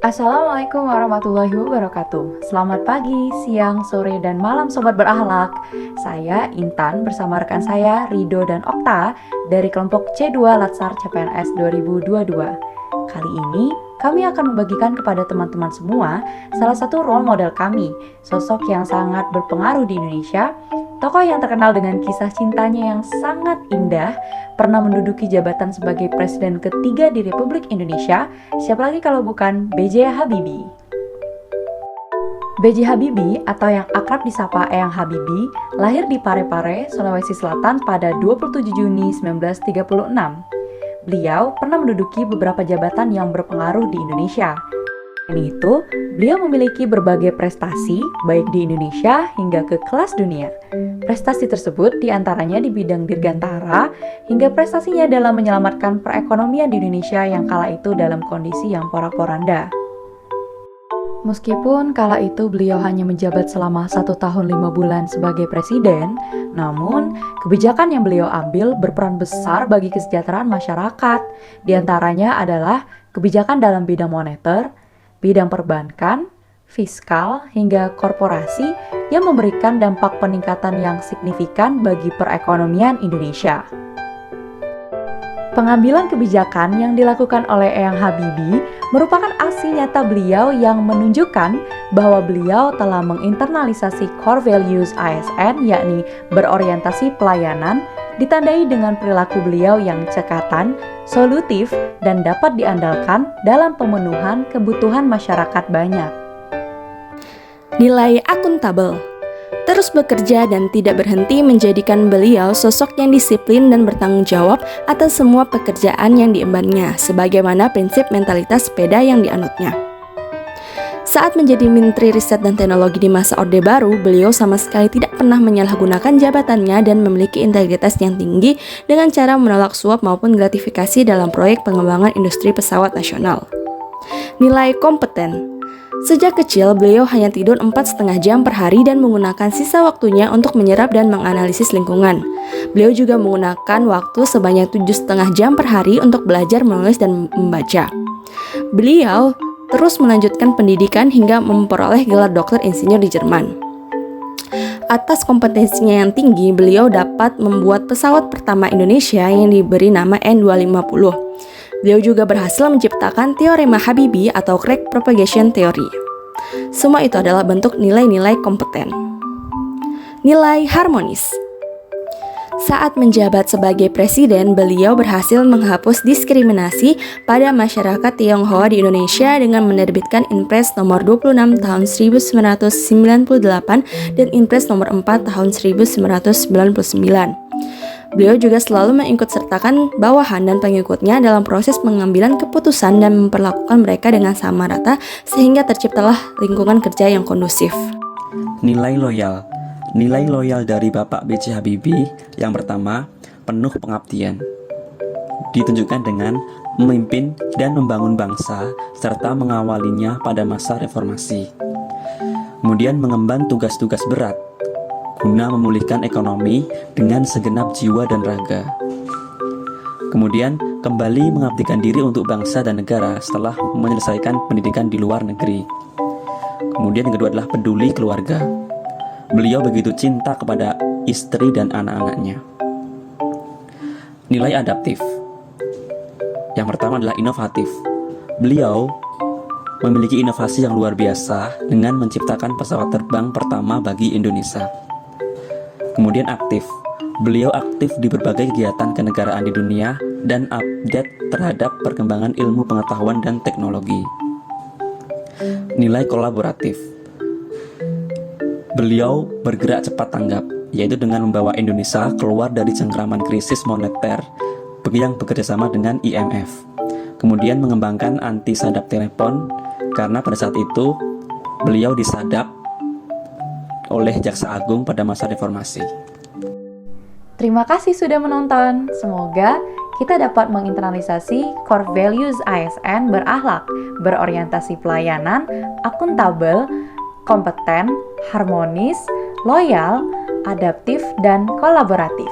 Assalamualaikum warahmatullahi wabarakatuh. Selamat pagi, siang, sore, dan malam Sobat Berakhlak. Saya Intan bersama rekan saya Rido dan Okta dari kelompok C2 Latsar CPNS 2022. Kali ini kami akan membagikan kepada teman-teman semua salah satu role model kami, sosok yang sangat berpengaruh di Indonesia, tokoh yang terkenal dengan kisah cintanya yang sangat indah, pernah menduduki jabatan sebagai presiden ketiga di Republik Indonesia, siapa lagi kalau bukan B.J. Habibie. B.J. Habibie atau yang akrab disapa Eyang Habibie lahir di Parepare, Sulawesi Selatan pada 27 Juni 1936. Beliau pernah menduduki beberapa jabatan yang berpengaruh di Indonesia. Selain itu, beliau memiliki berbagai prestasi baik di Indonesia hingga ke kelas dunia. Prestasi tersebut diantaranya di bidang dirgantara hingga prestasinya dalam menyelamatkan perekonomian di Indonesia yang kala itu dalam kondisi yang porak-poranda. Meskipun kala itu beliau hanya menjabat selama 1 tahun 5 bulan sebagai presiden, namun kebijakan yang beliau ambil berperan besar bagi kesejahteraan masyarakat. Di antaranya adalah kebijakan dalam bidang moneter, bidang perbankan, fiskal, hingga korporasi yang memberikan dampak peningkatan yang signifikan bagi perekonomian Indonesia. Pengambilan kebijakan yang dilakukan oleh Eyang Habibie merupakan aksi nyata beliau yang menunjukkan bahwa beliau telah menginternalisasi core values ASN, yakni berorientasi pelayanan, ditandai dengan perilaku beliau yang cekatan, solutif, dan dapat diandalkan dalam pemenuhan kebutuhan masyarakat banyak. Nilai akuntabel. Terus bekerja dan tidak berhenti menjadikan beliau sosok yang disiplin dan bertanggung jawab atas semua pekerjaan yang diembannya, sebagaimana prinsip mentalitas sepeda yang dianutnya. Saat menjadi Menteri Riset dan Teknologi di masa Orde Baru, beliau sama sekali tidak pernah menyalahgunakan jabatannya dan memiliki integritas yang tinggi dengan cara menolak suap maupun gratifikasi dalam proyek pengembangan industri pesawat nasional. Nilai kompeten. Sejak kecil, beliau hanya tidur 4,5 jam per hari dan menggunakan sisa waktunya untuk menyerap dan menganalisis lingkungan. Beliau juga menggunakan waktu sebanyak 7,5 jam per hari untuk belajar menulis dan membaca. Beliau terus melanjutkan pendidikan hingga memperoleh gelar doktor insinyur di Jerman. Atas kompetensinya yang tinggi, beliau dapat membuat pesawat pertama Indonesia yang diberi nama N250. Beliau juga berhasil menciptakan teorema Habibie atau crack propagation theory. Semua itu adalah bentuk nilai-nilai kompeten. Nilai harmonis. Saat menjabat sebagai presiden, beliau berhasil menghapus diskriminasi pada masyarakat Tionghoa di Indonesia dengan menerbitkan Inpres nomor 26 tahun 1998 dan Inpres nomor 4 tahun 1999. Beliau juga selalu mengikutsertakan bawahan dan pengikutnya dalam proses pengambilan keputusan dan memperlakukan mereka dengan sama rata sehingga terciptalah lingkungan kerja yang kondusif. Nilai loyal. Nilai loyal dari Bapak B.J. Habibie yang pertama, penuh pengabdian. Ditunjukkan dengan memimpin dan membangun bangsa serta mengawalinya pada masa reformasi. Kemudian mengemban tugas-tugas berat guna memulihkan ekonomi dengan segenap jiwa dan raga. Kemudian kembali mengabdikan diri untuk bangsa dan negara setelah menyelesaikan pendidikan di luar negeri. Kemudian yang kedua adalah peduli keluarga. Beliau begitu cinta kepada istri dan anak-anaknya. Nilai adaptif. Yang pertama adalah inovatif. Beliau memiliki inovasi yang luar biasa dengan menciptakan pesawat terbang pertama bagi Indonesia. Kemudian aktif. Beliau aktif di berbagai kegiatan kenegaraan di dunia dan update terhadap perkembangan ilmu pengetahuan dan teknologi. Nilai kolaboratif. Beliau bergerak cepat tanggap, yaitu dengan membawa Indonesia keluar dari cengkraman krisis moneter yang bekerjasama dengan IMF. Kemudian mengembangkan anti sadap telepon karena pada saat itu beliau disadap oleh Jaksa Agung pada masa reformasi. Terima kasih sudah menonton. Semoga kita dapat menginternalisasi core values ASN berakhlak, berorientasi pelayanan, akuntabel, kompeten, harmonis, loyal, adaptif, dan kolaboratif.